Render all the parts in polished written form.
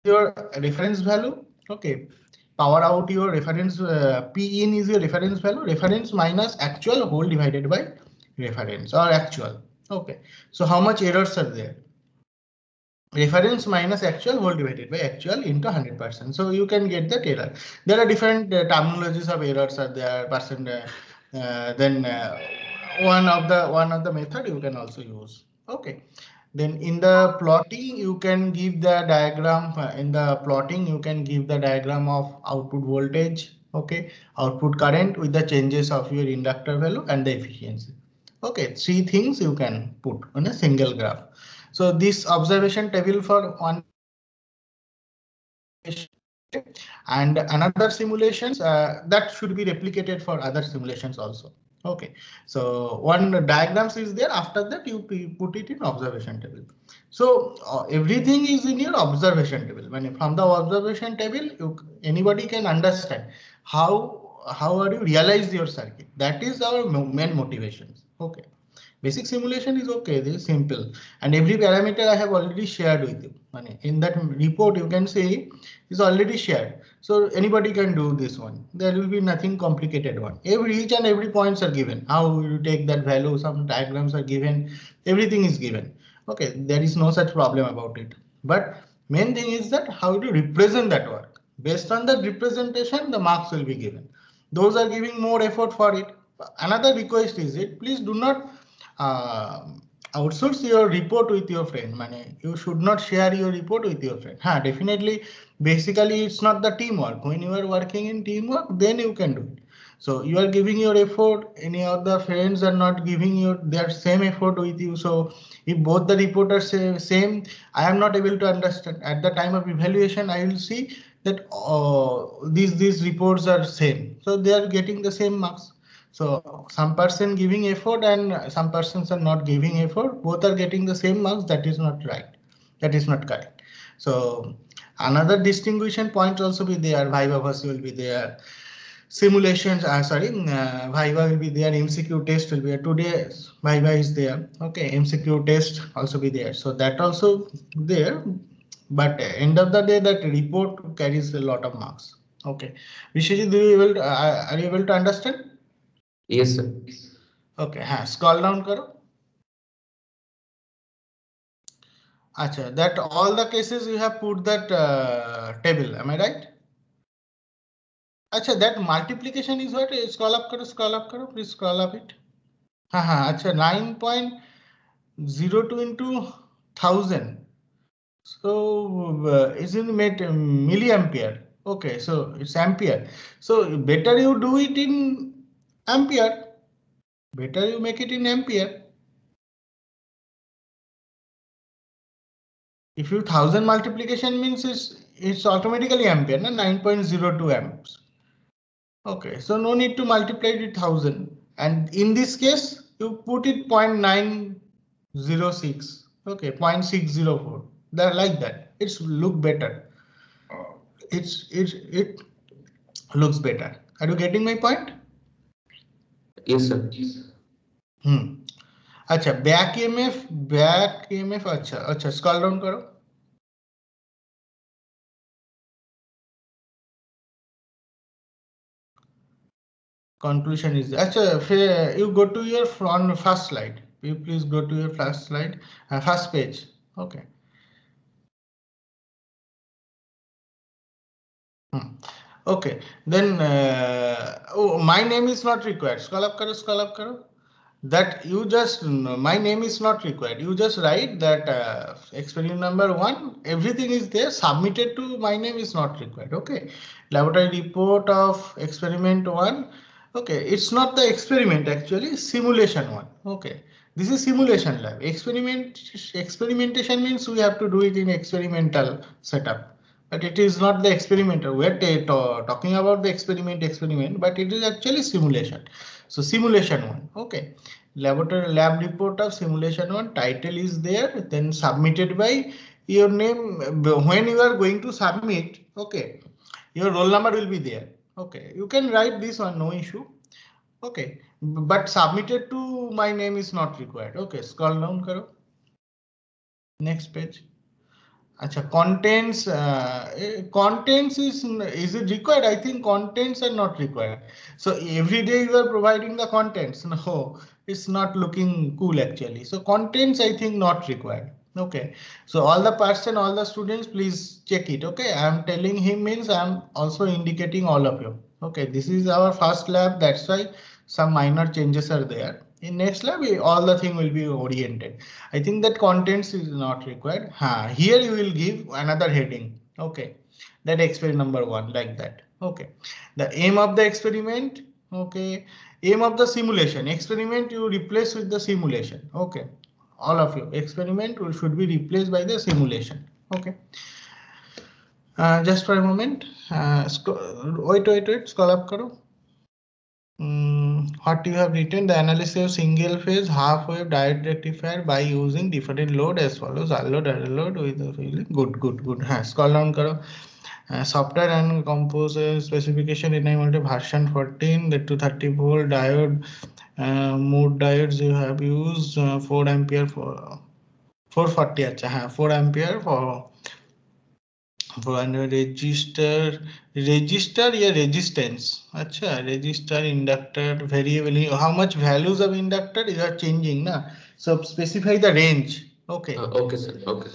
your reference value. Okay, power out your reference, P in is your reference value, reference minus actual whole divided by reference or actual. Okay, so how much errors are there? Reference minus actual whole divided by actual into 100%. So you can get that error. There are different terminologies of errors are there. Percent. Then one of the method you can also use. Okay. Then in the plotting, you can give the diagram. In the plotting, you can give the diagram of output voltage. Okay, output current with the changes of your inductor value and the efficiency. Okay, three things you can put on a single graph. So this observation table for one and another simulations that should be replicated for other simulations also. Okay, so one diagrams is there. After that, you put it in observation table. So everything is in your observation table. When from the observation table, anybody can understand how are you realize your circuit. That is our main motivations. Okay. Basic simulation is okay, this is simple, and every parameter I have already shared with you. In that report, you can see is already shared, so anybody can do this one. There will be nothing complicated one. Each and every points are given. How you take that value? Some diagrams are given. Everything is given. Okay, there is no such problem about it. But main thing is that how to represent that work. Based on the representation, the marks will be given. Those are giving more effort for it. Another request is it. Please do not uh, outsource your report with your friend. You should not share your report with your friend. Definitely, basically it's not the teamwork. When you are working in teamwork, then you can do it. So you are giving your effort, any of the friends are not giving you their same effort with you. So if both the report are same, I am not able to understand. At the time of evaluation, I will see that these reports are same. So they are getting the same marks. So some person giving effort and some persons are not giving effort. Both are getting the same marks. That is not right. That is not correct. So another distinguishing point also be there. Viva versa will be there. Simulations, Viva will be there. MCQ test will be there. Today Viva is there. Okay, MCQ test also be there. So that also there. But end of the day, that report carries a lot of marks. Okay, Vishiji, are you able to understand? Yes, sir. Okay, scroll down karo. Acha, that all the cases you have put that table, am I right? Acha, that multiplication is what? Scroll up karo, please scroll up it. Acha, 9.02 into 1000. So is in milliampere. Okay, so it's ampere. So better you do it in ampere. Better you make it in ampere. If you 1000 multiplication means it's automatically ampere, na 9.02 amps. Okay, so no need to multiply it with 1000. And in this case, you put it 0.906. Okay, 0.604. That like that. It's look better. It looks better. Are you getting my point? Yes, sir. अच्छा back EMF अच्छा scroll down करो. Conclusion is you go to your first slide. You please go to your first slide, first page. Okay. Okay. Then my name is not required. Scroll up karo. That you just my name is not required. You just write that experiment number 1. Everything is there. Submitted to my name is not required. Okay. Laboratory report of experiment 1. Okay, it's not the experiment actually, simulation 1. Okay, this is simulation lab. Experimentation means we have to do it in experimental setup, but it is not the experimental. We're talking about the experiment, but it is actually simulation. So simulation 1. Okay, laboratory lab report of simulation 1. Title is there, then submitted by your name. When you are going to submit, okay, your roll number will be there. Okay, you can write this one, no issue. Okay, but submitted to my name is not required. Okay, scroll down karo. Next page. Acha, contents is it required? I think contents are not required. So every day you are providing the contents. No, it's not looking cool actually. So contents I think not required. Okay. So all the person, all the students, please check it. Okay. I'm telling him means I'm also indicating all of you. Okay. This is our first lab. That's why some minor changes are there. In next lab, all the thing will be oriented. I think that contents is not required. Here you will give another heading. Okay, that experiment number 1 like that. Okay, the aim of the experiment. Okay, aim of the simulation. Experiment you replace with the simulation. Okay, all of you experiment should be replaced by the simulation. Okay, just for a moment. Wait. Scroll up karo. What you have written, the analysis of single phase half wave diode rectifier by using different load as follows: R load, R load with the feeling. Good. Scroll down karo. Software and composer specification in version 14, the 230 volt diode, mode diodes you have used 4 ampere for 440. अच्छा 4 ampere for register या resistance. अच्छा, resistor, inductor, variable. How much values of inductor you are changing na? So specify the range. Okay. Okay, sir. Okay.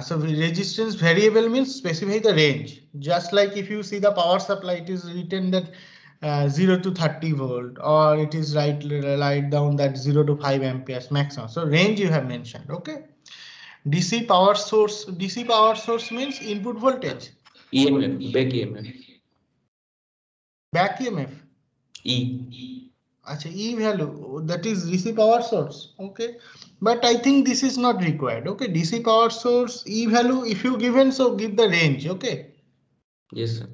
So resistance variable means specify the range. Just like if you see the power supply, it is written that 0 to 30 volt, or it is write down that 0 to 5 amperes maximum. So range you have mentioned. Okay. DC power source means input voltage. EMF, back EMF. Back EMF. E. Achha, E value, that is DC power source. Okay. But I think this is not required. Okay. DC power source, E value, if you given, so give the range. Okay. Yes, sir.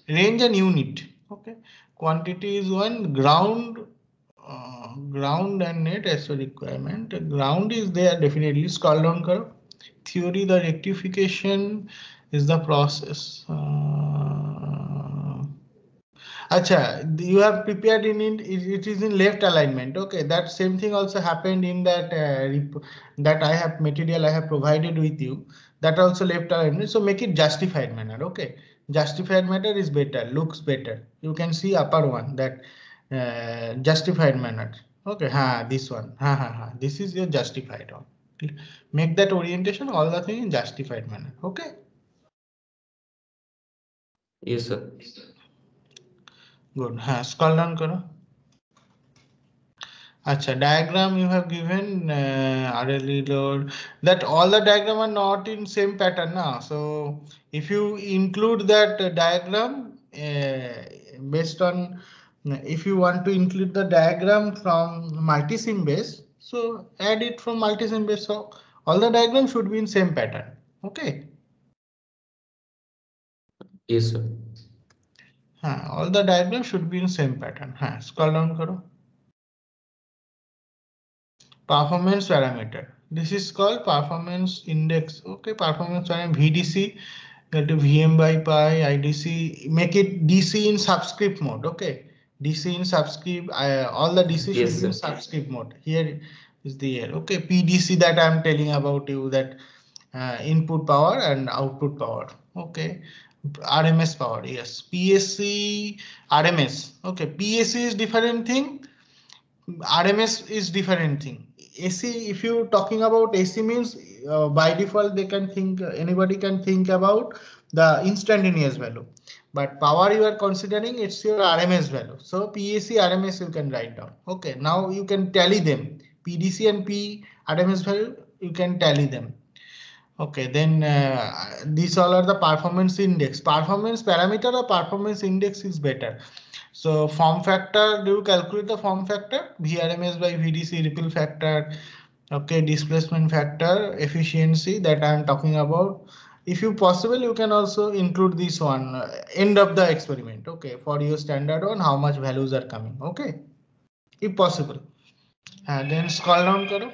Range and unit. Okay. Quantity is 1. Ground and net as a requirement. Ground is there definitely. Scroll down karo. Theory, the rectification is the process. Acha, you have prepared in it. It is in left alignment. Okay, that same thing also happened in that that I have material I have provided with you. That also left alignment. So make it justified manner. Okay, justified manner is better, looks better. You can see upper one, that justified manner. Okay, this one. This is your justified one. Make that orientation, all the thing in justified manner. Okay. Yes, sir. Good. Scroll down karo. Acha, diagram you have given RLE load, that all the diagram are not in same pattern now. So if you include that diagram based on, if you want to include the diagram from multi-sim base, so add it from multi-sim base. So all the diagrams should be in same pattern. Okay. Yes, sir. All the diagrams should be in same pattern. Scroll down karo. Performance parameter. This is called performance index. Okay, performance parameter VDC, that to VM by pi, IDC, make it DC in subscript mode. Okay, DC in subscript, all the DC Yes, should be in sir. subscript mode. Here is the here. Okay, PDC that I'm telling about you, that input power and output power. Okay, RMS power. Yes, PSC, RMS. Okay, PSC is different thing. RMS is different thing. AC, if you're talking about AC means by default they can think, anybody can think about the instantaneous value. But power you are considering, it's your RMS value. So PAC, RMS you can write down. Okay, now you can tally them. PDC and P RMS value, you can tally them. Okay, then these all are the performance index. Performance parameter or performance index is better. So form factor, do you calculate the form factor? VRMS by VDC, ripple factor, okay, displacement factor, efficiency that I am talking about. If you possible, you can also include this one, end of the experiment, okay, for your standard one, how much values are coming, okay, if possible. And then scroll down karo.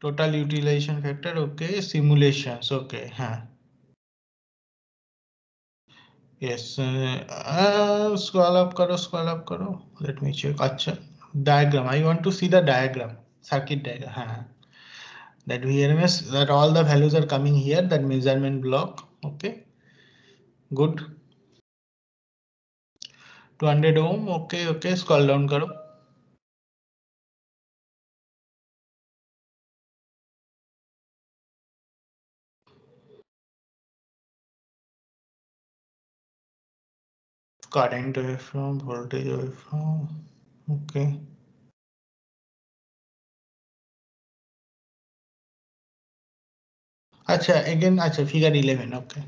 Total utilization factor, okay, simulations, okay, yes, scroll up karo. Let me check. Acha, diagram. I want to see the diagram, circuit diagram. that VRMS, that all the values are coming here, that measurement block. Okay, good. 200 ohm. Okay, okay, scroll down karo. Current waveform, voltage waveform. Okay. Acha, again, acha, figure 11. Okay.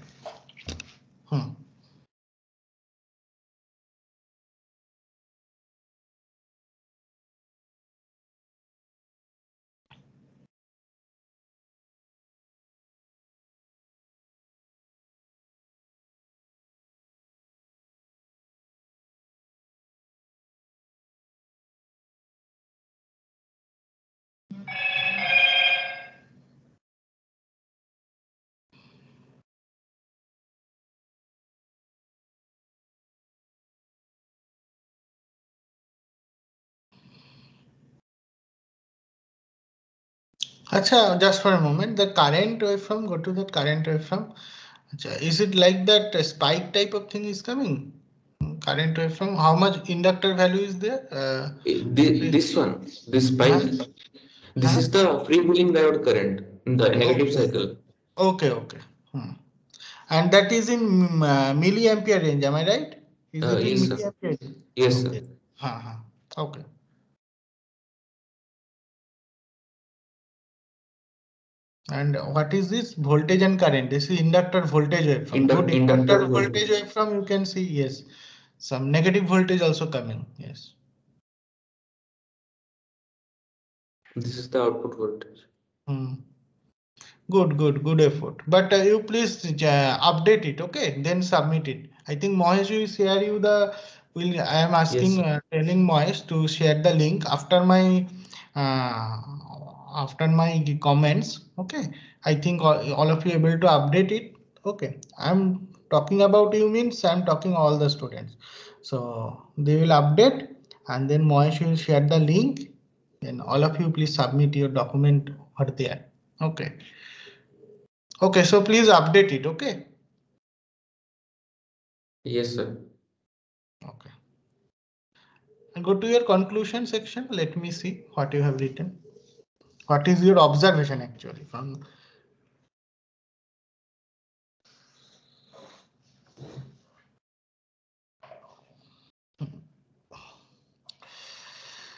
Acha, just for a moment, the current waveform, go to that current waveform. Acha, is it like that spike type of thing is coming? Current waveform, how much inductor value is there? This one, this spike, this is the freewheeling diode current in the negative Okay. cycle. Okay, okay. And that is in milliampere range, am I right? Is it in Yes, sir. milliampere range? Yes, sir. Okay. Okay. And what is this voltage and current? This is inductor voltage waveform. Good Inductor inductor voltage voltage. waveform, you can see, yes. Some negative voltage also coming, yes. This is the output voltage. Good effort. But you please update it, okay? Then submit it. I think Mohesh will share you the. I am asking, Yes, telling Mohesh to share the link after my comments. Okay. I think all of you able to update it. Okay. I'm talking about you means I'm talking all the students. So they will update and then Mohesh will share the link. And all of you please submit your document over there. Okay. Okay, so please update it, okay? Yes, sir. Okay. And go to your conclusion section. Let me see what you have written. What is your observation actually from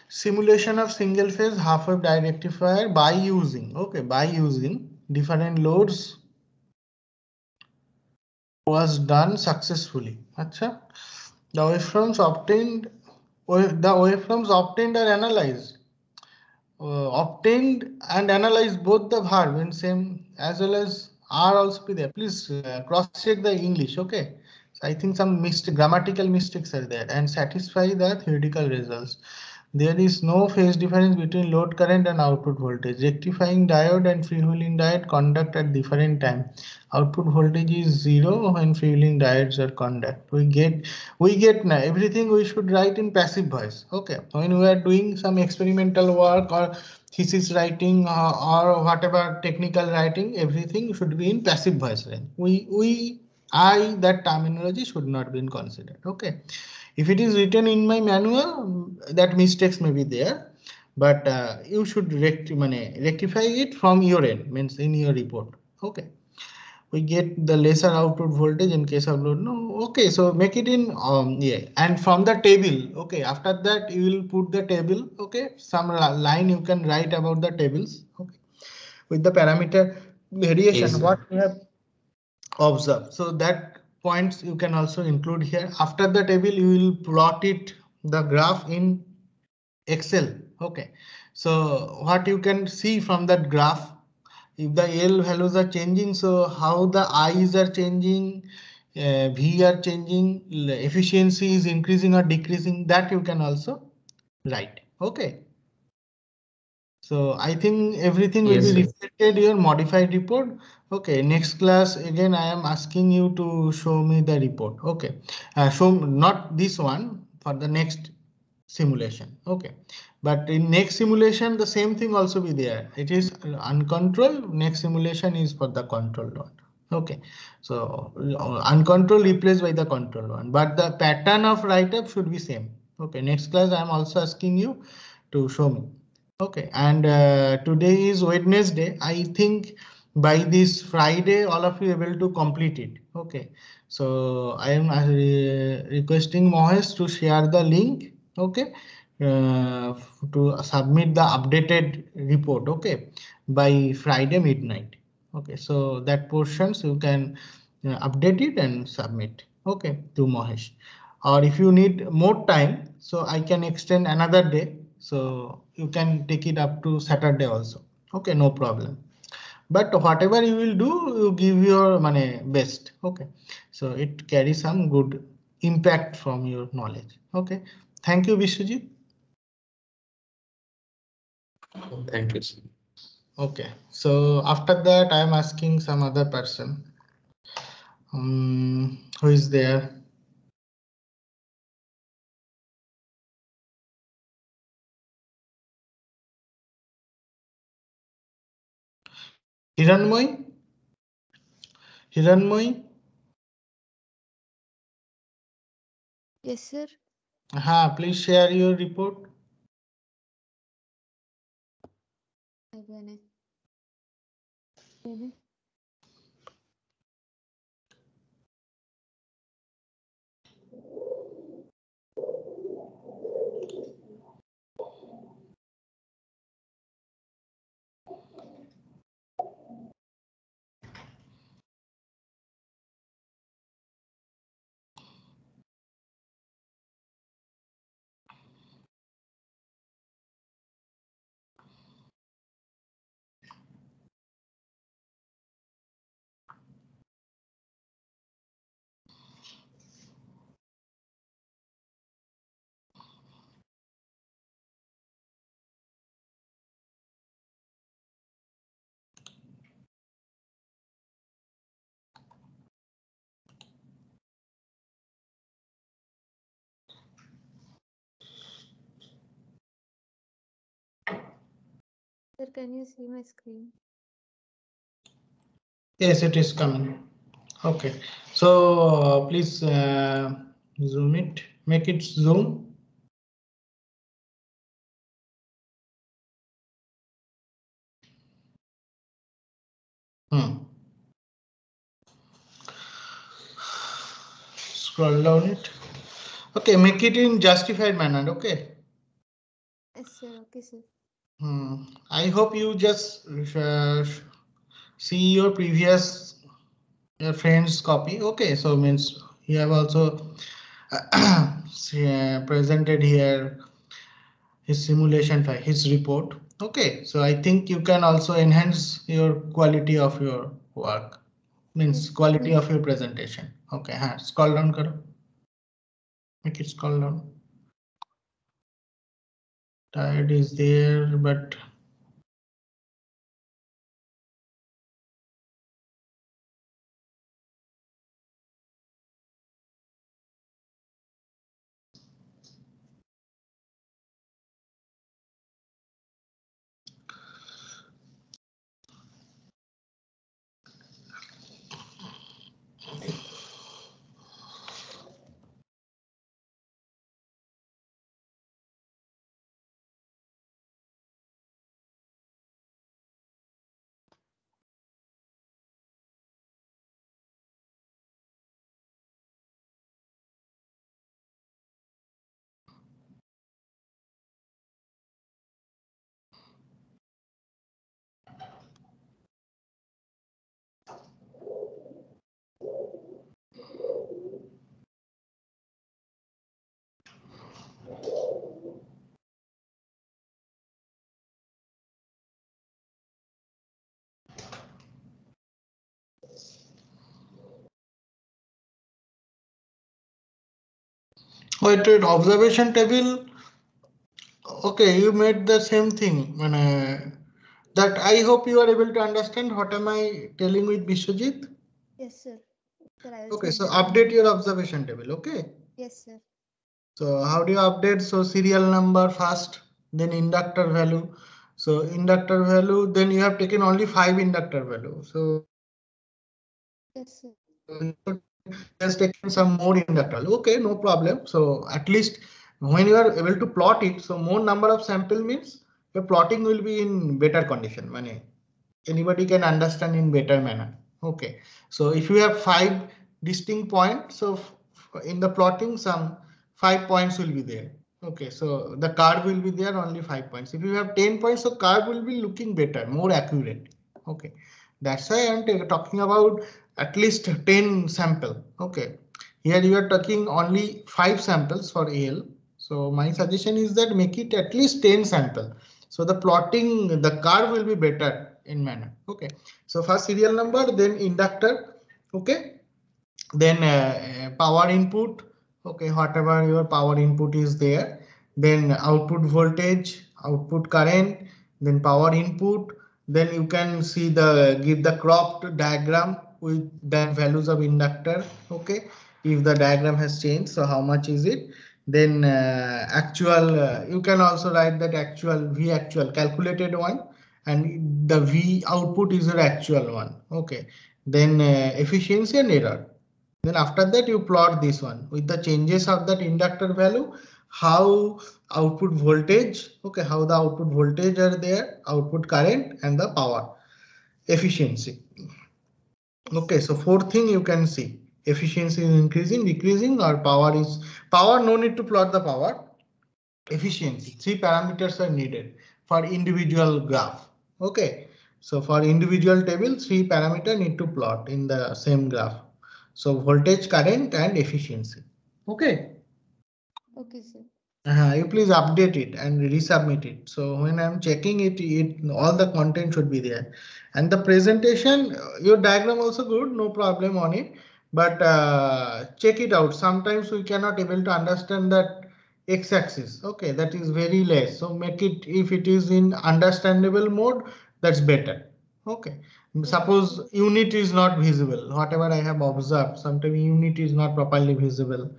simulation of single phase half wave rectifier by using different loads was done successfully. Acha. The waveforms obtained are analyzed. Obtained and analyzed both the verb in same as well as are also be there. Please cross check the English. Okay. So I think some grammatical mistakes are there and satisfy the theoretical results. There is no phase difference between load current and output voltage. Rectifying diode and freewheeling diode conduct at different time. Output voltage is 0 when freewheeling diodes are conduct. We get now everything we should write in passive voice. Okay. When we are doing some experimental work or thesis writing or whatever technical writing, everything should be in passive voice range. That terminology should not be considered. Okay. If it is written in my manual, that mistakes may be there, but you should rectify it from your end, means in your report. Okay. We get the lesser output voltage in case of load. No, okay. So make it in and from the table. Okay. After that, you will put the table. Okay. Some line you can write about the tables. Okay. With the parameter variation, Yes, what sir. we have observed. So that points you can also include here. After the table, you will plot it the graph in Excel. Okay. So what you can see from that graph, if the L values are changing, so how the I's are changing, V are changing, efficiency is increasing or decreasing, that you can also write. Okay. So I think everything will Yes, be sir. reflected your modified report. Okay, next class again I am asking you to show me the report. Okay, show not this one for the next simulation. Okay, but But in next simulation, the same thing also be there. It is uncontrolled. Next simulation is for the controlled one. Okay, so uncontrolled replaced by the controlled one, but the pattern of write-up should be same. Okay, next class I am also asking you to show me. Okay, and today is Wednesday. I think by this Friday, all of you able to complete it. Okay, so I am requesting Mohesh to share the link. Okay, to submit the updated report. Okay, by Friday midnight. Okay, so that portions you can update it and submit. Okay, to Mohesh. Or if you need more time, so I can extend another day. So you can take it up to Saturday also. Okay, no problem. But whatever you will do, you give your money best. Okay, so it carries some good impact from your knowledge. Okay, thank you, Vishwajit. Thank you, sir. Okay, so after that, I am asking some other person. Who is there? Hiranmoy? Hiranmoy? Yes, sir. Please share your report. Again. Sir, can you see my screen? Yes, it is coming. Okay, so please zoom it, make it zoom. Scroll down it. Okay, make it in justified manner. Okay. Yes, sir. Okay, sir. I hope you just see your previous friend's copy. Okay, so means you have also presented here his simulation file, his report. Okay, so I think you can also enhance your quality of your work, means quality of your presentation. Okay, scroll down, karo. Make it scroll down. Tired is there, but wait, observation table. Okay, you made the same thing. That I hope you are able to understand what am I telling with Vishwajit. Yes, sir. Sir, I will Okay, change so it. update your observation table. Okay. Yes, sir. So how do you update? So serial number first. then inductor value. So inductor value, then you have taken only 5 inductor value. So Yes, sir. has taken some more inductor. Okay, no problem. So at least when you are able to plot it, so more number of sample means your plotting will be in better condition. Money anybody can understand in better manner. Okay, so if you have 5 distinct points, so in the plotting some 5 points will be there. Okay, so the curve will be there only 5 points. If you have 10 points, so curve will be looking better, more accurate. Okay, that's why I'm talking about at least 10 sample. Okay, here you are taking only 5 samples for AL. So my suggestion is that make it at least 10 sample. So the plotting, the curve will be better in manner. Okay, so first serial number, then inductor. Okay, then power input. Okay, whatever your power input is there, then output voltage, output current, then power input. Then you can see the give the cropped diagram with that values of inductor. Okay, if the diagram has changed, so how much is it? Then actual, you can also write that actual V actual calculated one, and the V output is your actual one. Okay, then efficiency and error. Then after that you plot this one with the changes of that inductor value, how output voltage, okay, how the output voltage are there, output current and the power efficiency. Okay, so fourth thing you can see efficiency is increasing, decreasing, or power, no need to plot the power. Efficiency, 3 parameters are needed for individual graph. Okay, so for individual table, 3 parameter need to plot in the same graph. So voltage, current and efficiency. Okay. Okay, sir. You please update it and resubmit it. So when I'm checking it, all the content should be there. And the presentation, your diagram also good, no problem on it. But check it out. Sometimes we cannot able to understand that x-axis. Okay, that is very less. So make it, if it is in understandable mode, that's better. Okay. Suppose unit is not visible. Whatever I have observed, sometimes unit is not properly visible.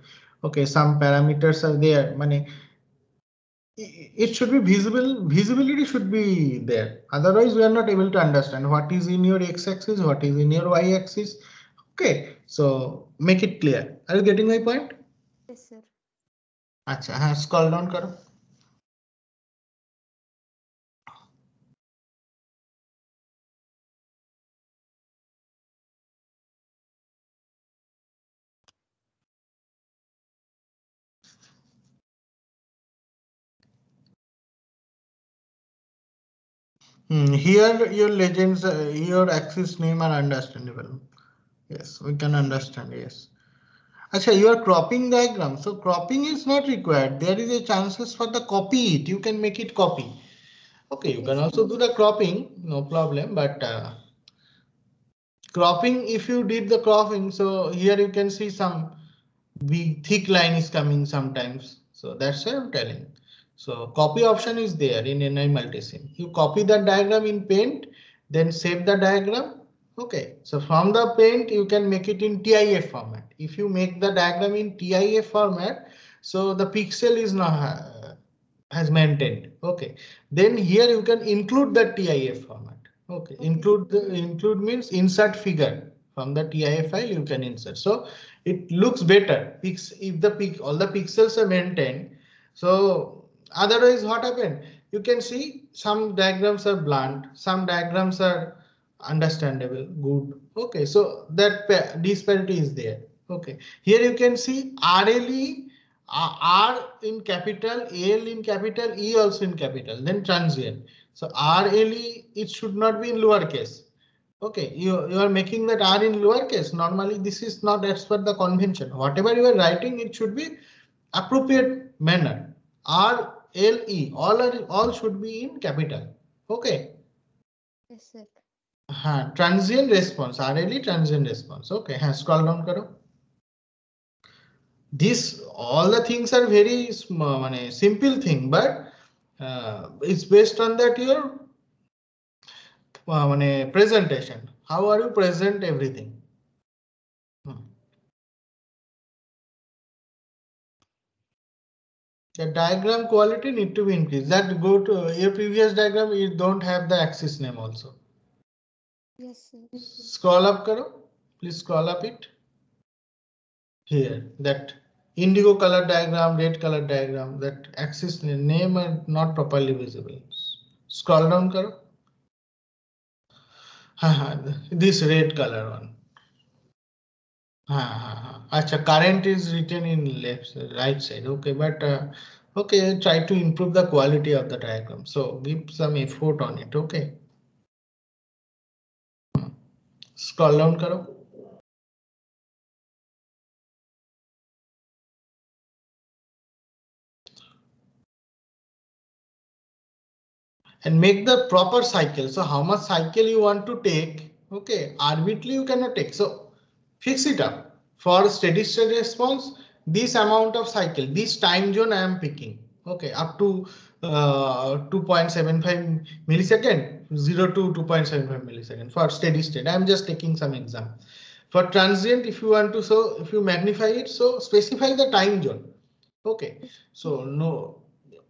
Okay, some parameters are there. Money, it should be visible. Visibility should be there. Otherwise, we are not able to understand what is in your x-axis, what is in your y-axis. Okay, so make it clear. Are you getting my point? Yes, sir. अच्छा, हाँ, scroll down करो. Here your legends, your axis name are understandable. Yes, we can understand. Yes. Acha, you are cropping diagram. So cropping is not required. There is a chances for the copy it. You can make it copy. Okay, you can Yes, also do the cropping, no problem. But cropping, if you did the cropping, so here you can see some big thick line is coming sometimes. So that's why I'm telling. So copy option is there in NI Multisim. You copy the diagram in Paint, then save the diagram. Okay, so from the Paint you can make it in TIF format. If you make the diagram in TIF format, so the pixel is not has maintained. Okay, then here you can include the TIF format. Okay, include means insert figure from the TIF file you can insert. So it looks better if all the pixels are maintained. So otherwise what happened? You can see some diagrams are blunt, some diagrams are understandable, good. Okay, so that disparity is there. Okay, here you can see RLE, R in capital, AL in capital, E also in capital, then transient. So RLE, it should not be in lowercase. Okay, you are making that R in lowercase. Normally, this is not as per the convention. Whatever you are writing, it should be appropriate manner. R, L, E, all should be in capital. Okay. Yes, sir. Transient response, RLE transient response. Okay, scroll down karo. This all the things are very simple thing, but it's based on that your presentation. How are you present everything? The diagram quality need to be increased. That go to your previous diagram, you don't have the axis name also. Yes, sir. Scroll up, karo. Please scroll up it. Here, that indigo color diagram, red color diagram, that axis name are not properly visible. Scroll down, karo. This red color one. Acha, current is written in left, right side. Okay, but okay, try to improve the quality of the diagram. So give some effort on it. Okay. Scroll down, karo. And make the proper cycle. So how much cycle you want to take? Okay, arbitrarily you cannot take. So fix it up for steady state response. This amount of cycle, this time zone I am picking. Okay, up to 2.75 millisecond, 0 to 2.75 millisecond for steady state. I am just taking some example. For transient, if you want to, so if you magnify it, so specify the time zone. Okay, so no,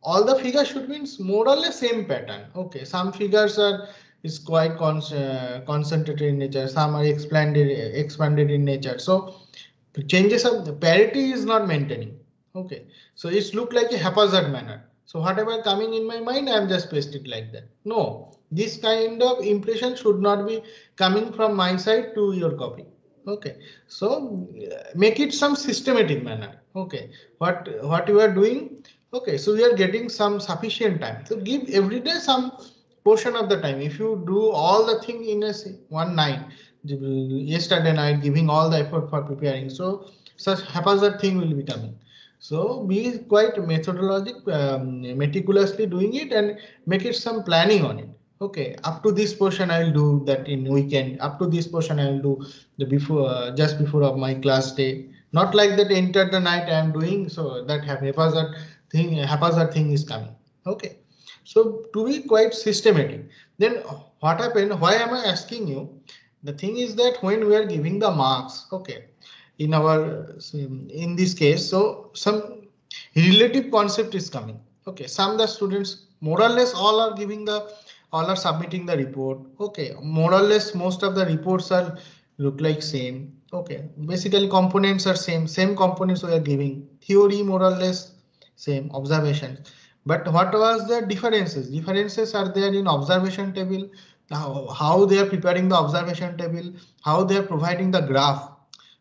all the figures should be more or less same pattern. Okay, some figures are is quite concentrated in nature, some are expanded in nature. So the changes of the parity is not maintaining. Okay, so it's look like a haphazard manner. So whatever coming in my mind, I am just paste it like that. No, this kind of impression should not be coming from my side to your copy. Okay, so make it some systematic manner. Okay, what you are doing. Okay, so we are getting some sufficient time. So give every day some portion of the time. If you do all the thing in a one night, yesterday night, giving all the effort for preparing, so such haphazard thing will be coming. So be quite methodologic, meticulously doing it and make it some planning on it. Okay, up to this portion I will do that in weekend. Up to this portion I will do the before just before of my class day. Not like that enter the night I am doing, so that haphazard thing is coming. Okay, so to be quite systematic. Then what happened? Why am I asking you? The thing is that when we are giving the marks, okay, in our in this case, so some relative concept is coming. Okay, some the students more or less all are submitting the report. Okay, more or less most of the reports are look like same. Okay, basically components are same components we are giving, theory more or less same, observation. But what was the differences? Differences are there in observation table, how they are preparing the observation table, how they are providing the graph.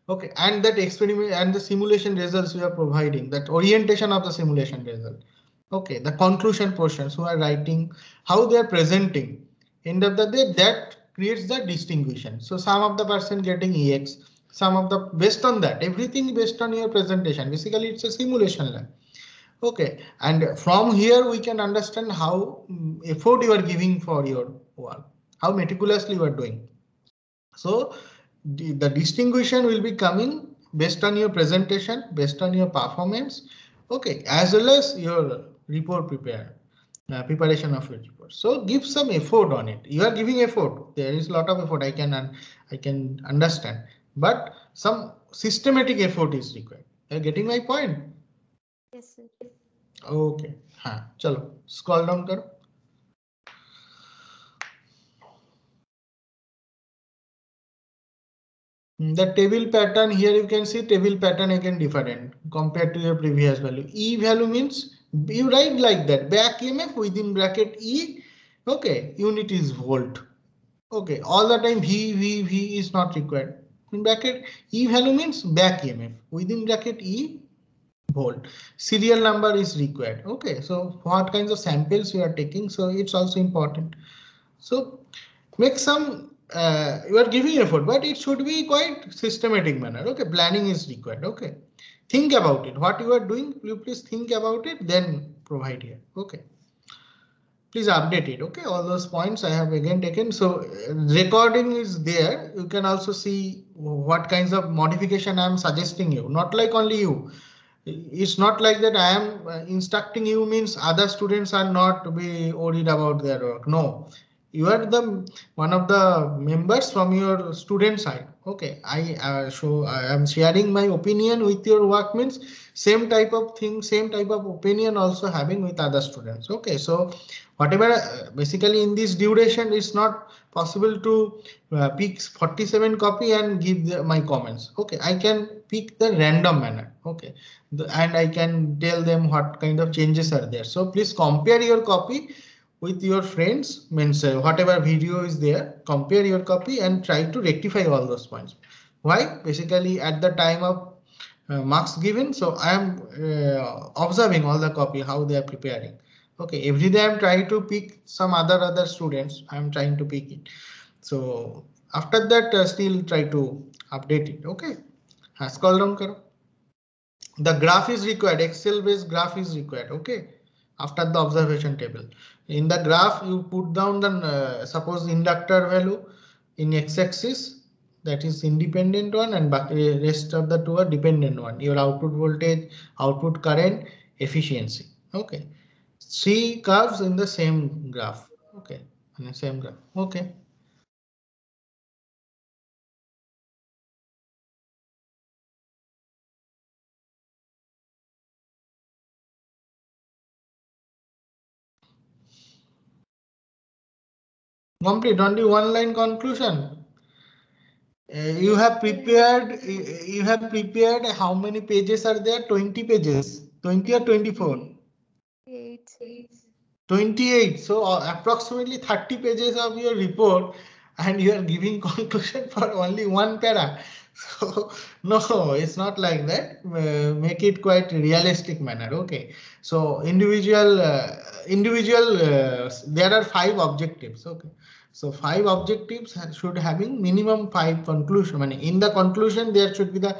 Okay, and that experiment and the simulation results we are providing, that orientation of the simulation result. Okay, the conclusion portions who are writing, how they are presenting. End of the day, that creates the distinction. So some of the person getting EX, some of the based on that, everything based on your presentation. Basically, it's a simulation lab. Okay, and from here we can understand how effort you are giving for your work, how meticulously you are doing. So the distinction will be coming based on your presentation, based on your performance. Okay, as well as your report preparation of your report. So give some effort on it. You are giving effort. There is a lot of effort. I can understand, but some systematic effort is required. Are you getting my point? Yes, sir. Okay. हाँ चलो scroll down करो. The table pattern here you can see table pattern again different compared to your previous value. E value means you write like that, back EMF within bracket E. Okay, unit is volt. Okay, all the time V is not required. In bracket E value means back EMF within bracket E volt. Serial number is required. Okay, so what kinds of samples you are taking, so it's also important. So make some you are giving effort, but it should be quite systematic manner. Okay, planning is required. Okay, think about it. What you are doing, you please think about it, then provide here. Okay, please update it. Okay, all those points I have again taken. So recording is there. You can also see what kinds of modification I am suggesting you. Not like only you. It's not like that I am instructing you means other students are not to be worried about their work. No. you are the one of the members from your student side. Okay, I am sharing my opinion with your work, means same type of thing, same type of opinion also having with other students. Okay, so whatever basically in this duration it's not possible to pick 47 copy and give my comments. Okay, I can pick the random manner. Okay, and I can tell them what kind of changes are there. So please compare your copy with your friends, means whatever video is there, compare your copy and try to rectify all those points. Why? Basically at the time of marks given, so I am observing all the copy, how they are preparing. Okay, every day I'm trying to pick some other students, I'm trying to pick it. So after that still try to update it. Okay, scroll down karo. The graph is required, Excel based graph is required. Okay, after the observation table, in the graph you put down the suppose inductor value in x-axis, that is independent one, and rest of the two are dependent one. Your output voltage, output current, efficiency. Okay, three curves in the same graph. Okay, in the same graph. Okay. Complete only one line conclusion. You have prepared how many pages are there? 20 pages, 20 or 24? 8, sir. 28. So approximately 30 pages of your report and you are giving conclusion for only one para. So no, it's not like that. Make it quite realistic manner. Okay. So individual, there are 5 objectives. Okay. So 5 objectives should having minimum 5 conclusion. I mean, in the conclusion, there should be the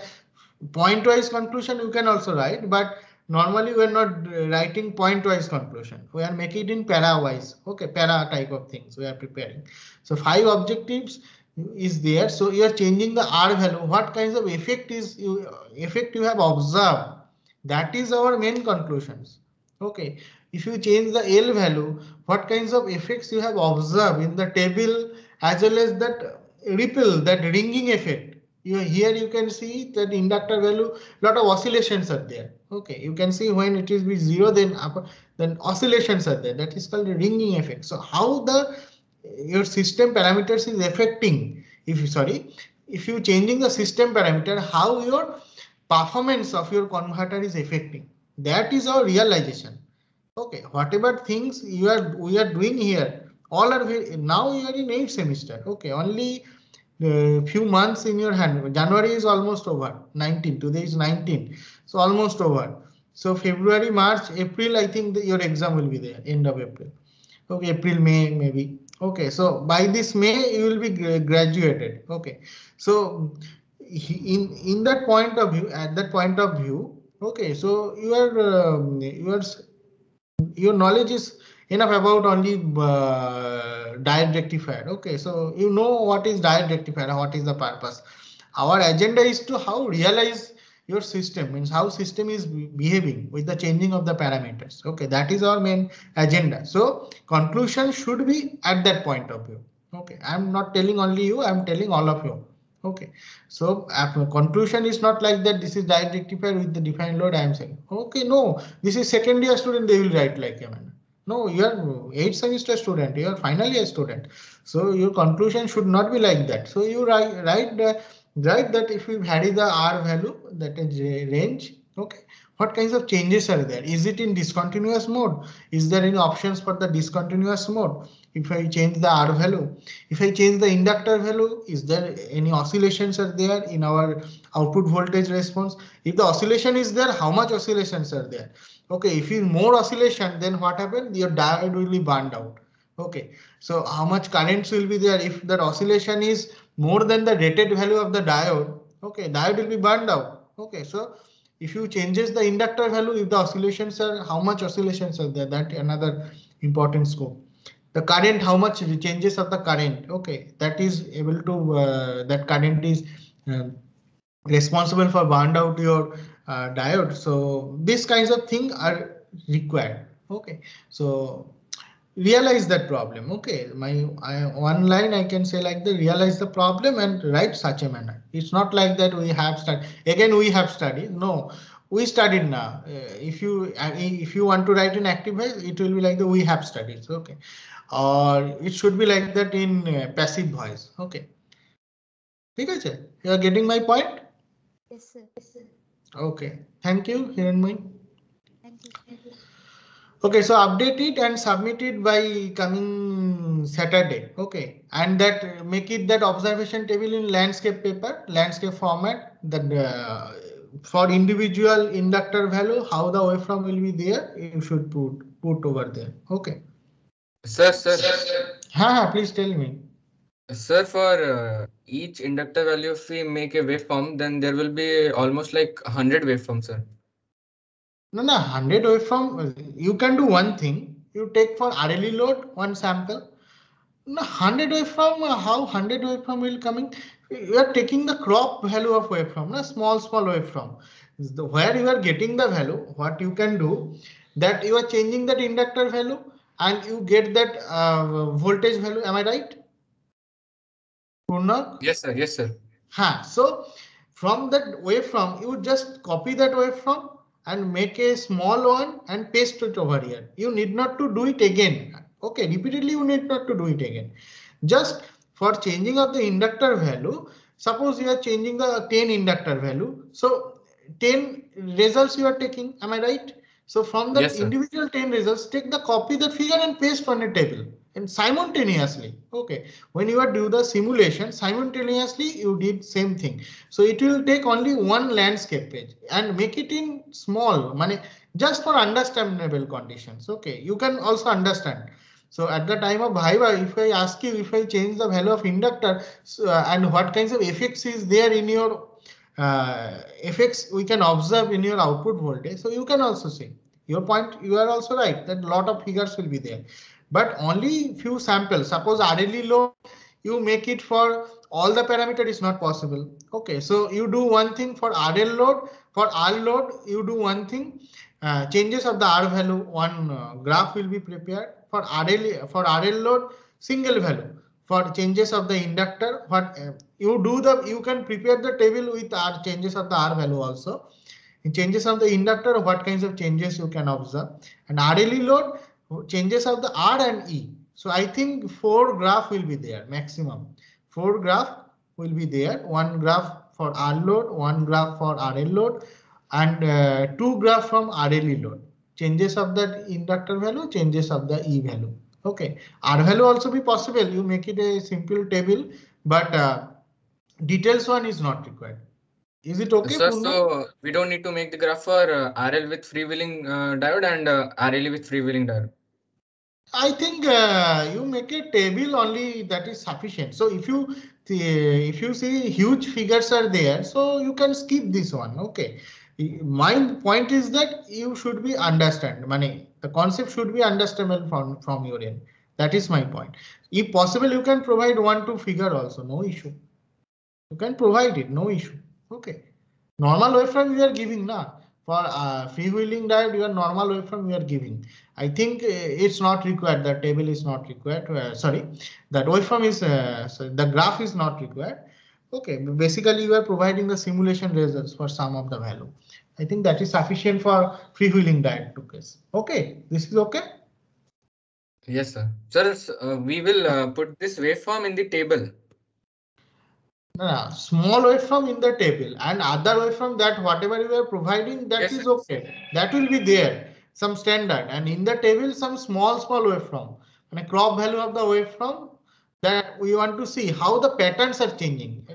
point wise conclusion you can also write, but normally we are not writing point wise conclusion. We are making it in para wise. Okay, para type of things we are preparing. So 5 objectives is there. So you are changing the R value. What kinds of effect you have observed? That is our main conclusions. Okay. If you change the L value, what kinds of effects you have observed in the table, as well as that ripple, that ringing effect. Here you can see that inductor value, lot of oscillations are there. Okay, you can see when it is be 0, then oscillations are there. That is called the ringing effect. So how your system parameters is affecting, if you changing the system parameter, how your performance of your converter is affecting. That is our realization. Okay, whatever things we are doing here, all are now you are in 8th semester. Okay, only few months in your hand. January is almost over. 19. Today is 19. So almost over. So February, March, April, I think your exam will be there. End of April. Okay, April, May, maybe. Okay, so by this May you will be graduated. Okay, so in that point of view, at that point of view, okay, so your knowledge is enough about only diode rectifier. Okay, so you know what is diode rectifier, what is the purpose. Our agenda is to how realize your system, means how system is behaving with the changing of the parameters. Okay, that is our main agenda. So conclusion should be at that point of view. Okay, I'm not telling only you, I'm telling all of you. Okay, so conclusion is not like that. This is diode rectifier with the defined load. I am saying, okay, no, this is second year student. They will write like a man. No, you are 8th semester student. You are final year student. So your conclusion should not be like that. So you write that if you vary the R value, that is range. Okay, what kinds of changes are there? Is it in discontinuous mode? Is there any options for the discontinuous mode? If I change the R value, if I change the inductor value, is there any oscillations are there in our output voltage response? If the oscillation is there, how much oscillations are there? Okay, if you more oscillation, then what happens? Your diode will be burned out. Okay, so how much currents will be there? If that oscillation is more than the rated value of the diode, okay, diode will be burned out. Okay, so if you changes the inductor value, if the oscillations are, how much oscillations are there? That another important scope. The current, how much changes of the current. Okay, that is able to that current is responsible for burned out your diode. So these kinds of things are required. Okay, so realize that problem. Okay, one line I can say like the realize the problem and write such a manner. It's not like that we have studied again. We have studied. No, we studied now. If you want to write in active voice, it will be like the we have studied. Okay, or it should be like that in passive voice. Okay. Okay, you are getting my point? Yes, sir. Okay, thank you, Hiranmoy. Thank you. Okay, so update it and submit it by coming Saturday. Okay, and that make it that observation table in landscape paper, landscape format. That for individual inductor value, how the waveform will be there, you should put over there. Okay. Sir, Please tell me. Sir, for each inductor value, if we make a waveform, then there will be almost like 100 waveforms, sir. No, 100 waveform. You can do one thing. You take for RLE load one sample. No, 100 waveform. How 100 waveform will coming? You are taking the crop value of waveform. No, small waveform. Where you are getting the value, what you can do, that you are changing that inductor value and you get that voltage value. Am I right? Purnak? Yes, sir. Yes, sir. So from that waveform, you just copy that waveform and make a small one and paste it over here. You need not to do it again. Okay, repeatedly you need not to do it again. Just for changing of the inductor value, suppose you are changing the 10 inductor value. So 10 results you are taking, am I right? So from the individual 10 results, take the copy that figure and paste on a table and simultaneously. Okay, when you are do the simulation simultaneously, you did same thing. So it will take only one landscape page and make it in small money just for understandable conditions. Okay, you can also understand. So at the time of Viva, if I ask you if I change the value of inductor and what kinds of effects is there in your effects we can observe in your output voltage. So you can also see your point. You are also right that a lot of figures will be there, but only few samples. Suppose RLE load, you make it for all the parameter is not possible. Okay, so you do one thing for RL load. For R load, you do one thing. Changes of the R value, one graph will be prepared. For RL load, single value. For changes of the inductor, what you can prepare the table with R changes of the R value also. In changes of the inductor, what kinds of changes you can observe, and RLE load, changes of the R and E. So I think 4 graph will be there maximum. 4 graph will be there. One graph for R load, one graph for RL load, and 2 graph from RLE load. Changes of that inductor value, changes of the E value. Okay, R value also be possible. You make it a simple table, but details one is not required. Is it okay? Sir, so we don't need to make the graph for RL with freewheeling diode and RLE with freewheeling diode. I think you make a table only, that is sufficient. So if you see huge figures are there, so you can skip this one. Okay. My point is that you should be understand. The concept should be understandable from your end. That is my point. If possible, you can provide 1-2 figure also. No issue. You can provide it. No issue. Okay. Normal waveform we are giving now. For freewheeling diode, your normal waveform we are giving. I think it's not required. The table is not required. Sorry, that waveform is the graph is not required. Okay, basically you are providing the simulation results for some of the value. I think that is sufficient for freewheeling diode to case. Okay, this is okay. Yes, sir. Sir, we will put this waveform in the table. Small waveform in the table and other waveform that whatever you are providing, that is okay. That will be there, some standard, and in the table some small waveform and a crop value of the waveform that we want to see how the patterns are changing.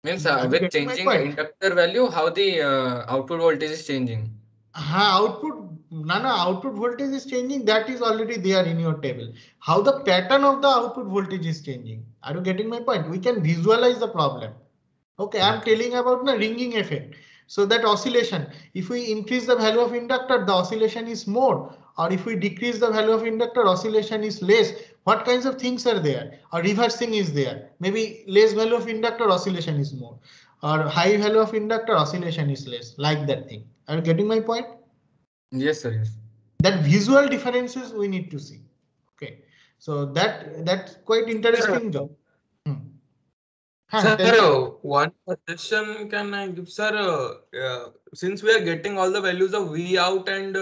Means with changing inductor value, how the output voltage is changing. Output voltage is changing. That is already there in your table. How the pattern of the output voltage is changing. Are you getting my point? We can visualize the problem. Okay, I'm telling about the ringing effect. So that oscillation, if we increase the value of inductor, the oscillation is more. Or if we decrease the value of inductor, oscillation is less. What kinds of things are there? Or reversing is there. Maybe less value of inductor, oscillation is more. Or high value of inductor, oscillation is less. Like that thing. Are you getting my point? Yes, sir. Yes. That visual differences we need to see. So that's quite interesting job. Sir, Tell me. one suggestion can I give, sir? Since we are getting all the values of V out and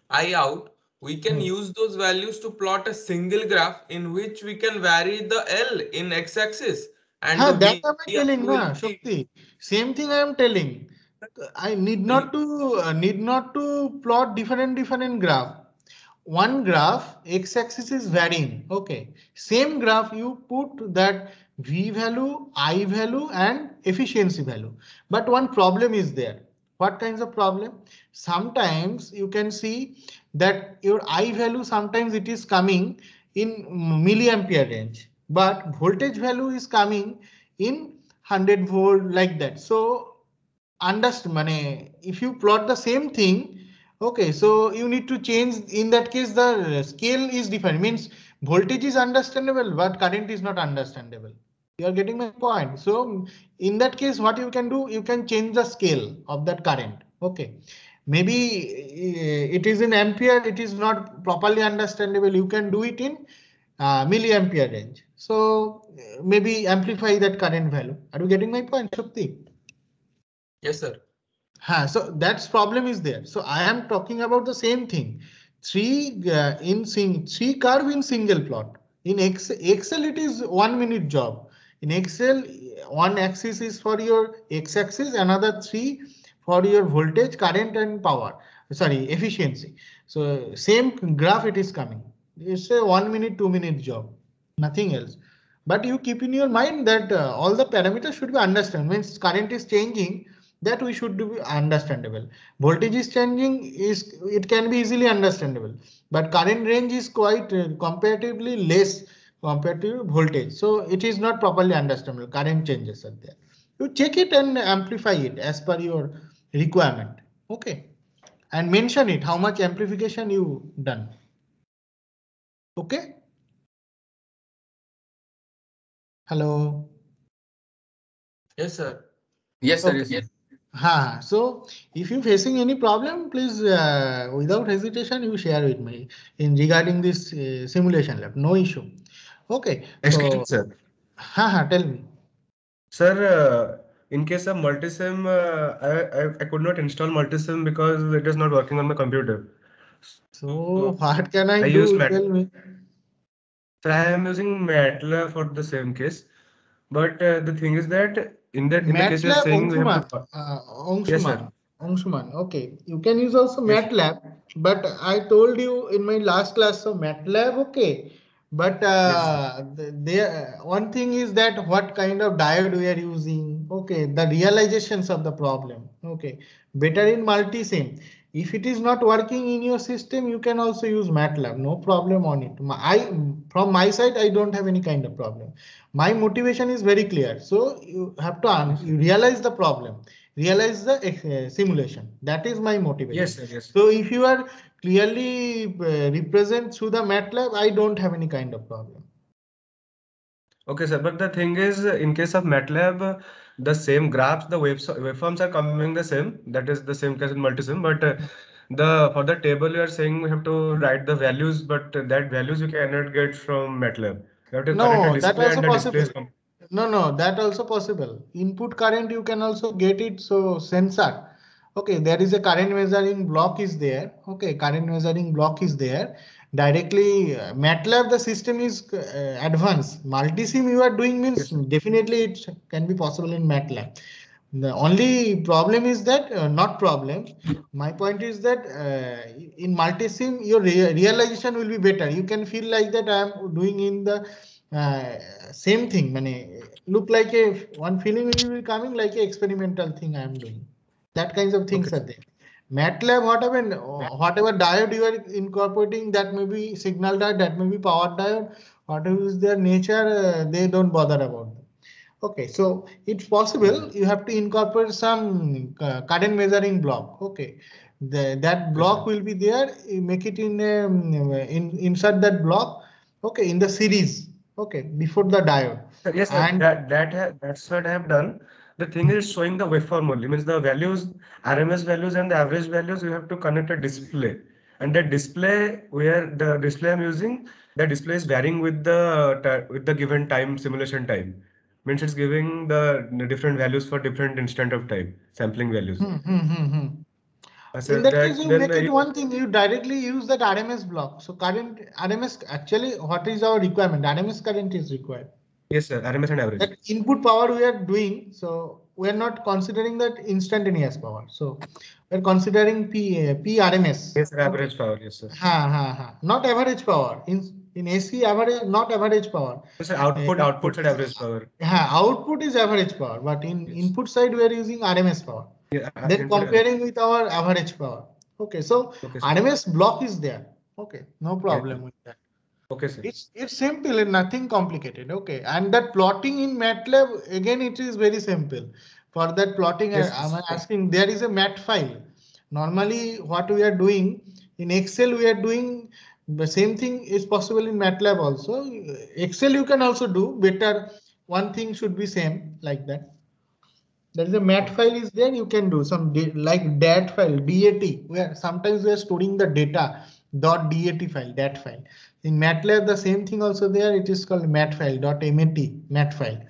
I out, we can use those values to plot a single graph in which we can vary the L in x-axis and the That V am I telling, will na, be Shakti. Same thing I am telling. I need not to plot different graph. One graph x-axis is varying. Okay, same graph you put that v value, I value, and efficiency value. But one problem is there. What kinds of problem? Sometimes you can see that your I value sometimes it is coming in milliampere range, but voltage value is coming in 100 volt like that. So understand, money. If you plot the same thing, okay, so you need to change. In that case, the scale is different. Means voltage is understandable, but current is not understandable. You are getting my point. So in that case, what you can do, you can change the scale of that current. Okay, maybe it is in ampere. It is not properly understandable. You can do it in milliampere range. So maybe amplify that current value. Are you getting my point, Shakti? Yes, sir. So that's problem is there. So I am talking about the same thing. Three curve in single plot. In Excel it is 1 minute job. In Excel, one axis is for your x-axis, another three for your voltage, current, and power. Sorry, efficiency. So same graph it is coming. It's a 1 minute, 2 minute job, nothing else. But you keep in your mind that all the parameters should be understood. Means current is changing, that we should be understandable. Voltage is changing, it can be easily understandable, but current range is quite comparatively less compared to voltage, so it is not properly understandable. Current changes are there. You check it and amplify it as per your requirement. Okay, and mention it how much amplification you done. Okay. Hello. Yes, sir. Yes, sir. Okay. Yes, sir. So if you facing any problem, please without hesitation you share with me in regarding this simulation lab. No issue. Okay. Excuse So me, sir. tell me. Sir, in case of multisim, I could not install multisim because it is not working on my computer. So what can I I use do? Tell me. So I am using MATLAB for the same case, but the thing is that in the case you are MATLAB, saying we have Angshuman. to. Yes, sir. Angshuman. Okay. You can use also Yes. MATLAB, but I told you in my last class, so MATLAB, okay. But Yes, one thing is that what kind of diode we are using. Okay. The realizations of the problem. Okay. Better in multisim. If it is not working in your system, you can also use MATLAB. No problem on it. From my side, I don't have any kind of problem. My motivation is very clear. So you have to you realize the problem, realize the simulation. That is my motivation. Yes, sir. Yes. So if you are clearly represent through the MATLAB, I don't have any kind of problem. Okay, sir. But the thing is, in case of MATLAB, the same graphs, the waveforms are coming the same. That is the same case in multisim. But for the table you are saying we have to write the values, but that values you cannot get from MATLAB. You have to connect a No, that display also and the display possible. is No, that also possible. Input current you can also get it. So sensor. Okay, there is a current measuring block is there. Okay, current measuring block is there. Directly MATLAB, the system is advanced. Multisim you are doing means definitely it can be possible in MATLAB. The only problem is that not problem. My point is that in multisim your realization will be better. You can feel like that I am doing in the same thing. Look like a one feeling will be coming like a experimental thing I am doing. That kinds of things are there. MATLAB, whatever diode you are incorporating, that may be signal diode, that may be power diode, whatever is their nature, they don't bother about them. Okay, so it's possible you have to incorporate some current measuring block. Okay, that block will be there. You make it insert that block. Okay, in the series. Okay, before the diode. Yes, sir. And That's what I have done. The thing is showing the waveform only, means the values, RMS values and the average values, you have to connect a display. And the display where the display I'm using, the display is varying with the given time, simulation time. Means it's giving the different values for different instant of time, sampling values. So In that case, you then make it one thing, you directly use that RMS block. So current RMS, actually, what is our requirement? RMS current is required. Yes, sir. RMS and average. That input power we are doing, so we are not considering that instantaneous power. So we're considering P RMS. Yes, sir, average power. Yes, sir. Not average power. In AC, average, not average power. Yes, sir, output and average power. Output is average power, but in input side we are using RMS power. Yeah, then comparing with our average power. Okay, so RMS block is there. Okay, no problem with that. Okay, sir. It's simple and nothing complicated. Okay, and that plotting in MATLAB, again, it is very simple. For that plotting, I'm asking, there is a mat file. Normally, what we are doing in Excel, we are doing the same thing is possible in MATLAB also. Excel you can also do better. One thing should be same like that. There is a mat file is there. You can do some like dat file, DAT, where sometimes we are storing the data .dat file, dat file. In MATLAB, the same thing also there. It is called mat file .mat file.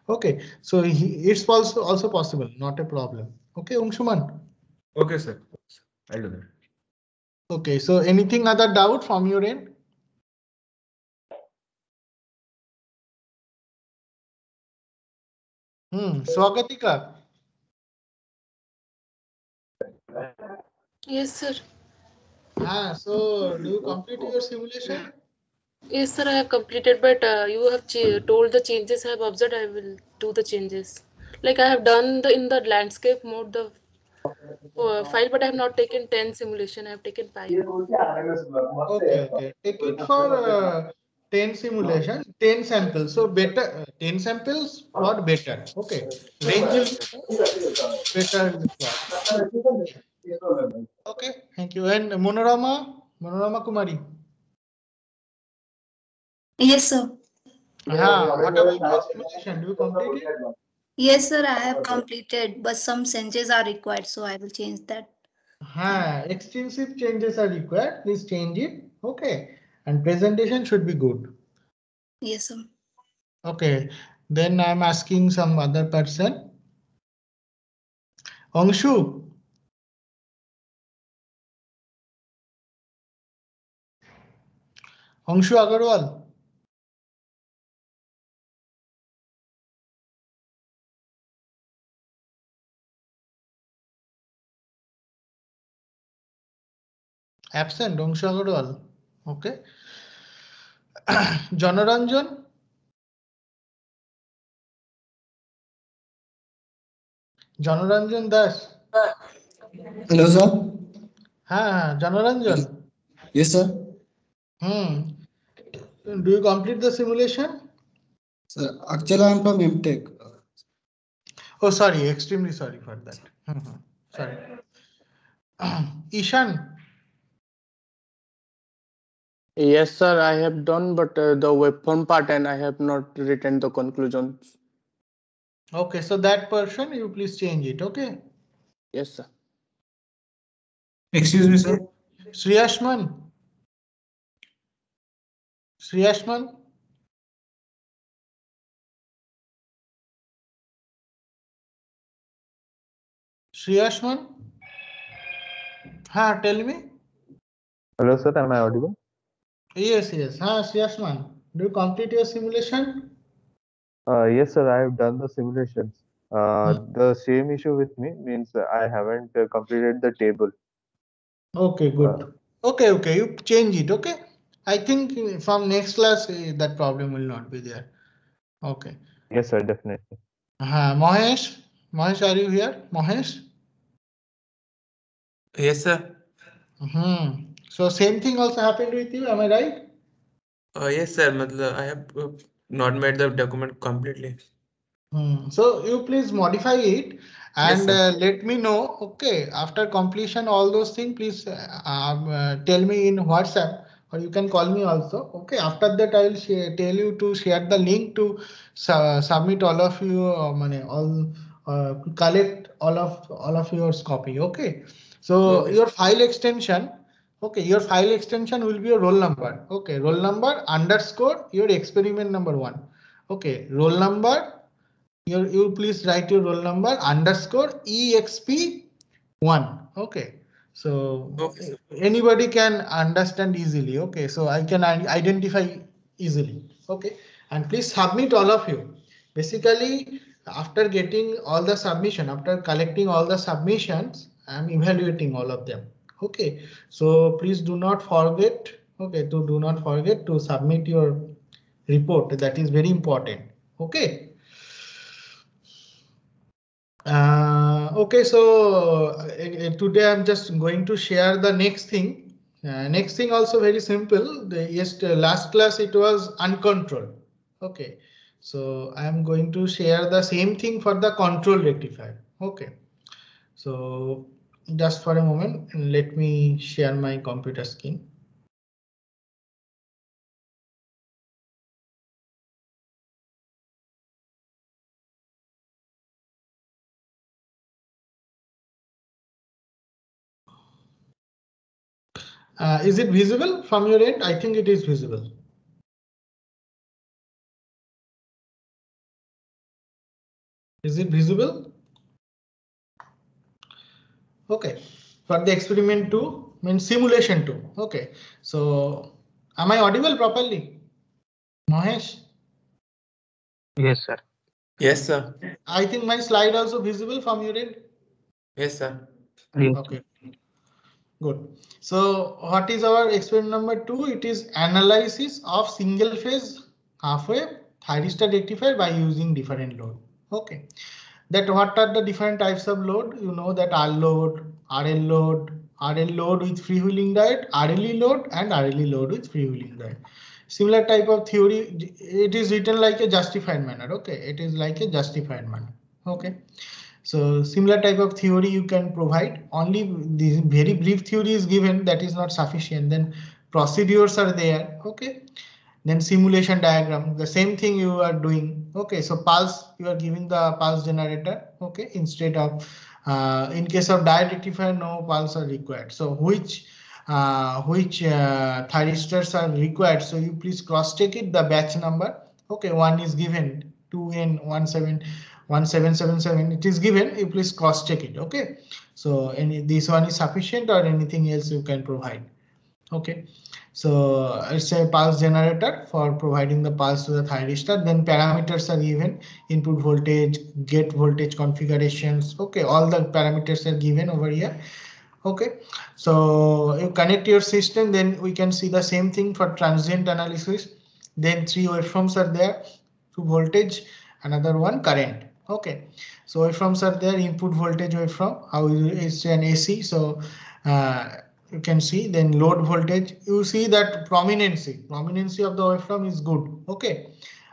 Okay, so it's also possible, not a problem. Okay, Umshuman. Okay, sir. I'll do that. Okay, so anything other doubt from your end? Swagatika. Yes, sir. So do you complete your simulation? Yes, sir, I have completed, but you have told the changes I have observed. I will do the changes. Like I have done in the landscape mode the file, but I have not taken 10 simulation. I have taken 5. Okay. Take it for 10 simulation, 10 samples. So better 10 samples plot better. Okay. Range will better plot. Okay. Thank you. And Monorama Kumari. Yes, sir. What about your simulation? Do you complete it? Yes, sir, I have completed, but some changes are required, so I will change that. Extensive changes are required. Please change it. Okay. And presentation should be good. Yes, sir. Okay. Then I'm asking some other person. Angshu. Angshu Agarwal. Absent, Angshu Agarwal. Okay. Janaranjan. Janaranjan Das. Hello, sir. Janaranjan. Yes, sir. Do you complete the simulation? Sir, actually, I'm from MTech. Oh, sorry. Extremely sorry for that. Sorry. Ishan. Yes, sir, I have done, but the waveform part and I have not written the conclusions. Okay, so that portion you please change it. Okay. Yes, sir. Excuse me, sir. Shriyashman. Shriyashman. Shriyashman. Tell me. Hello, sir. Am I audible? Yes. Shriyashman. Do you complete your simulation? Yes, sir. I have done the simulations. The same issue with me means I haven't completed the table. Okay, good. Okay. You change it. Okay. I think from next class that problem will not be there. Okay. Yes, sir. Definitely. Mahesh, are you here? Mahesh? Yes, sir. So same thing also happened with you. Am I right? Yes, sir. I have not made the document completely. So you please modify it and let me know. Okay, after completion, all those things, please tell me in WhatsApp or you can call me also. Okay, after that I will tell you to share the link to submit all of you collect all of yours copy. Okay, so your file extension. Okay, your file extension will be your roll number. Okay, roll number underscore your experiment number 1. Okay, roll number, you please write your roll number underscore exp1. Okay, so Okay. anybody can understand easily. Okay, so I can identify easily. Okay, and please submit all of you. Basically, after getting all the submission, after collecting all the submissions, I'm evaluating all of them. Okay, so please do not forget. Okay, do not forget to submit your report. That is very important. Okay. Okay, so today I'm just going to share the next thing. Next thing also very simple. Last class it was uncontrolled. Okay, so I'm going to share the same thing for the control rectifier. Okay, so just for a moment, let me share my computer screen. Is it visible from your end? I think it is visible. Is it visible? Okay, for the experiment 2 means simulation 2. Okay, so am I audible properly? Mahesh? Yes, sir. Yes, sir. I think my slide also visible from your end. Yes, sir. Yes. Okay, good. So what is our experiment number 2? It is analysis of single phase half-wave thyristor rectifier by using different load. Okay, that what are the different types of load? You know that R load, RL load with freewheeling diode, RLE load, and RLE load with freewheeling diode. Similar type of theory, it is written like a justified manner. Okay, it is like a justified manner. Okay, so similar type of theory you can provide. Only this very brief theory is given, that is not sufficient. Then procedures are there. Okay, then simulation diagram, the same thing you are doing. Okay, so pulse, you are giving the pulse generator. Okay, instead of in case of diode rectifier, no pulse are required. So which thyristors are required? So you please cross check it, the batch number. Okay, one is given 2N1777. It is given. You please cross check it. Okay, so this one is sufficient or anything else you can provide. Okay, so it's a pulse generator for providing the pulse to the thyristor. Then parameters are given: input voltage, gate voltage configurations. Okay, all the parameters are given over here. Okay, so you connect your system, then we can see the same thing for transient analysis. Then 3 waveforms are there: 2 voltage, another one current. Okay, so waveforms are there: input voltage waveform, how is an AC. So you can see, then load voltage, you see that prominency of the waveform is good. Okay,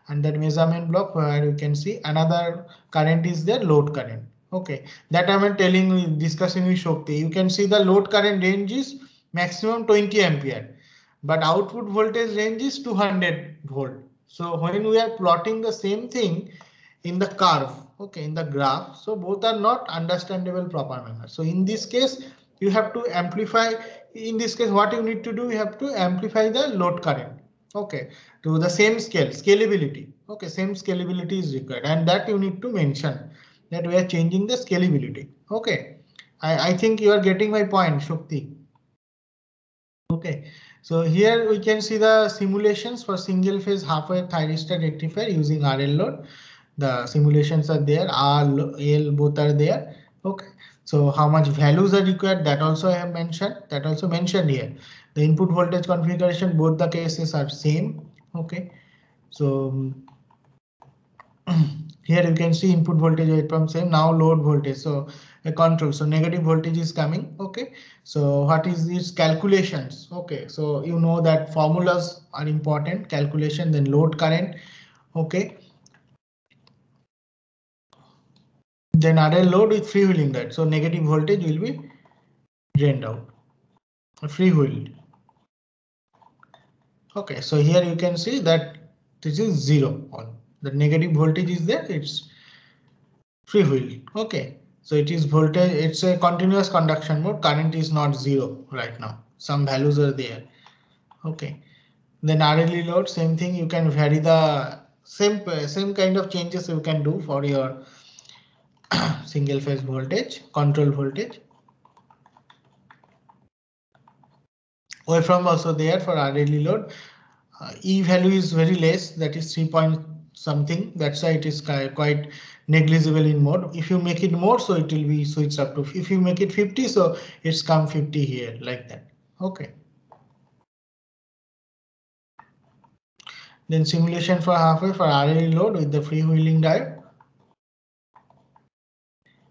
and that measurement block where you can see another current is there, load current. Okay, that I'm telling you, discussing with Shokti. You can see the load current range is maximum 20 ampere, but output voltage range is 200 volt. So when we are plotting the same thing in the curve, okay, in the graph, so both are not understandable proper manner. So in this case, you have to amplify. In this case, what you need to do, you have to amplify the load current. Okay, to the same scale, scalability. Okay, same scalability is required, and that you need to mention that we are changing the scalability. Okay, I think you are getting my point, Shukti. Okay, so here we can see the simulations for single phase half-wave thyristor rectifier using RL load. The simulations are there, R, L, both are there. Okay, so how much values are required, that also I have mentioned, that also mentioned here. The input voltage configuration, both the cases are same. Okay, so here you can see input voltage waveform same. Now load voltage, so a control, so negative voltage is coming. Okay, so what is these calculations? Okay, so you know that formulas are important, calculation, then load current. Okay, then RL load with freewheeling that, so negative voltage will be drained out, freewheeled. Okay, so here you can see that this is 0 on the negative voltage is there, it's freewheeled. Okay, so it is voltage, it's a continuous conduction mode, current is not 0 right now. some values are there. Okay. Then RLE load, same thing. You can vary the same kind of changes you can do for your single phase voltage, control voltage. Waveform also there for RLE load. E value is very less, that is 3 point something. That's why it is quite negligible in mode. If you make it more, so it will be switched up to. If you make it 50, so it's come 50 here like that. Okay. Then simulation for half wave for RLE load with the freewheeling diode.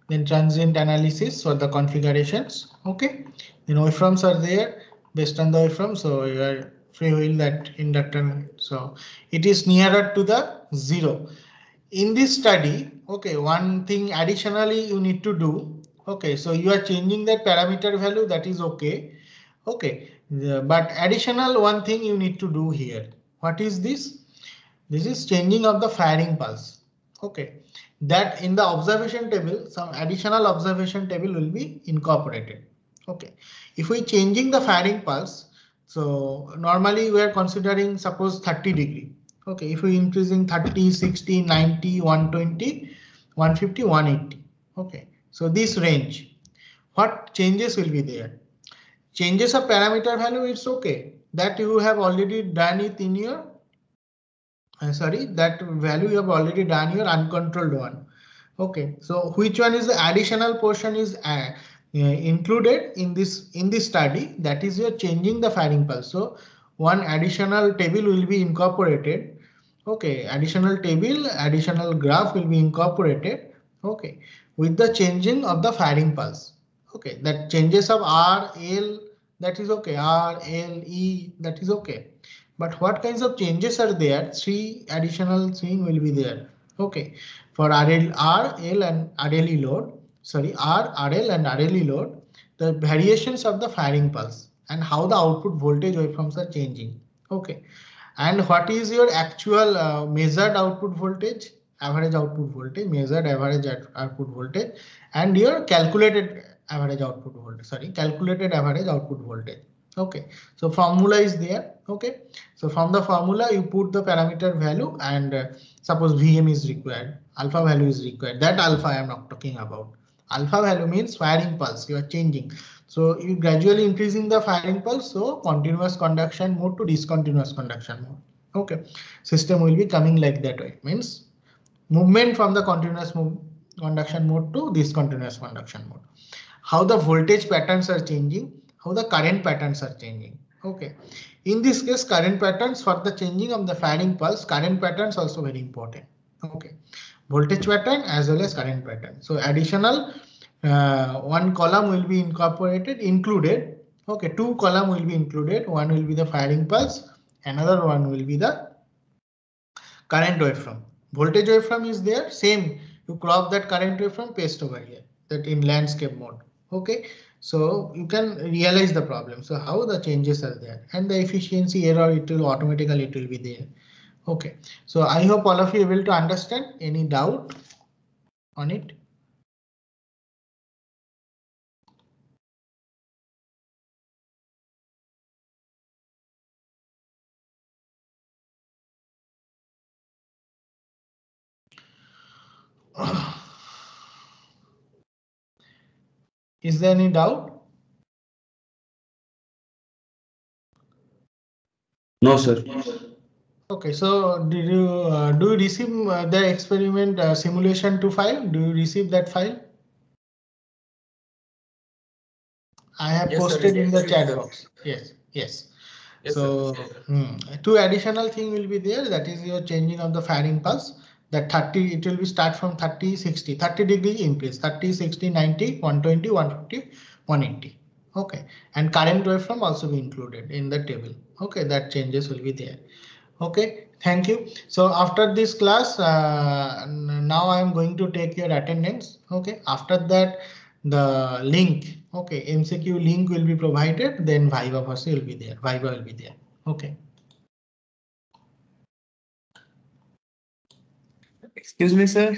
Then transient analysis for the configurations. Okay. Then waveforms are there based on the waveform. So you are freewheel that inductor. So it is nearer to the 0. In this study, okay, one thing additionally you need to do. Okay, so you are changing that parameter value, that is okay. Okay, but additional one thing you need to do here. What is this? This is changing of the firing pulse. Okay, that in the observation table, some additional observation table will be incorporated. Okay, if we changing the firing pulse, so normally we are considering suppose 30 degree. Okay, if we increasing 30, 60, 90, 120, 150, 180. Okay, so this range, what changes will be there? Changes of parameter value, it's okay. That you have already done it in your that value you have already done your uncontrolled one. Okay, so which one is the additional portion is included in this study? That is you're changing the firing pulse. So one additional table will be incorporated. Okay, additional table, additional graph will be incorporated. Okay, with the changing of the firing pulse. Okay, that changes of R, L, that is okay. R, L, E, that is okay. But what kinds of changes are there? 3 additional thing will be there. Okay, for RL, R, L and RLE load. Sorry, R, RL and RLE load. The variations of the firing pulse and how the output voltage waveforms are changing. Okay, and what is your actual measured output voltage? Average output voltage, measured average output voltage, and your calculated average output voltage. Sorry, calculated average output voltage. Okay, so formula is there. Okay, so from the formula you put the parameter value and suppose Vm is required, alpha value is required. That alpha I am not talking about. Alpha value means firing pulse, you are changing. So you gradually increasing the firing pulse, so continuous conduction mode to discontinuous conduction mode. Okay, system will be coming like that way, means movement from the continuous conduction mode to discontinuous conduction mode. How the voltage patterns are changing, how the current patterns are changing. Okay, in this case current patterns for the changing of the firing pulse, current patterns also very important. Okay, voltage pattern as well as current pattern. So additional one column will be included. Okay, 2 column will be included. One will be the firing pulse, another one will be the current waveform. Voltage waveform is there, same. You crop that current waveform, paste over here, that in landscape mode. Okay, so you can realize the problem. So how the changes are there and the efficiency error, it will automatically it will be there. Okay, so I hope all of you are able to understand. Any doubt on it? Is there any doubt? No, sir. Okay, so did you do you receive the experiment simulation to file? Do you receive that file? I have posted in the chat box. Yes, yes. So 2 additional thing will be there. That is your changing of the firing pulse. That 30, it will be start from 30, 60, 30 degree increase, 30, 60, 90, 120, 150, 180. Okay, and current waveform also be included in the table. Okay, that changes will be there. Okay, thank you. So after this class, now I am going to take your attendance. Okay, after that, the link, okay, MCQ link will be provided, then Viva also will be there. Viva will be there. Okay. Excuse me, sir.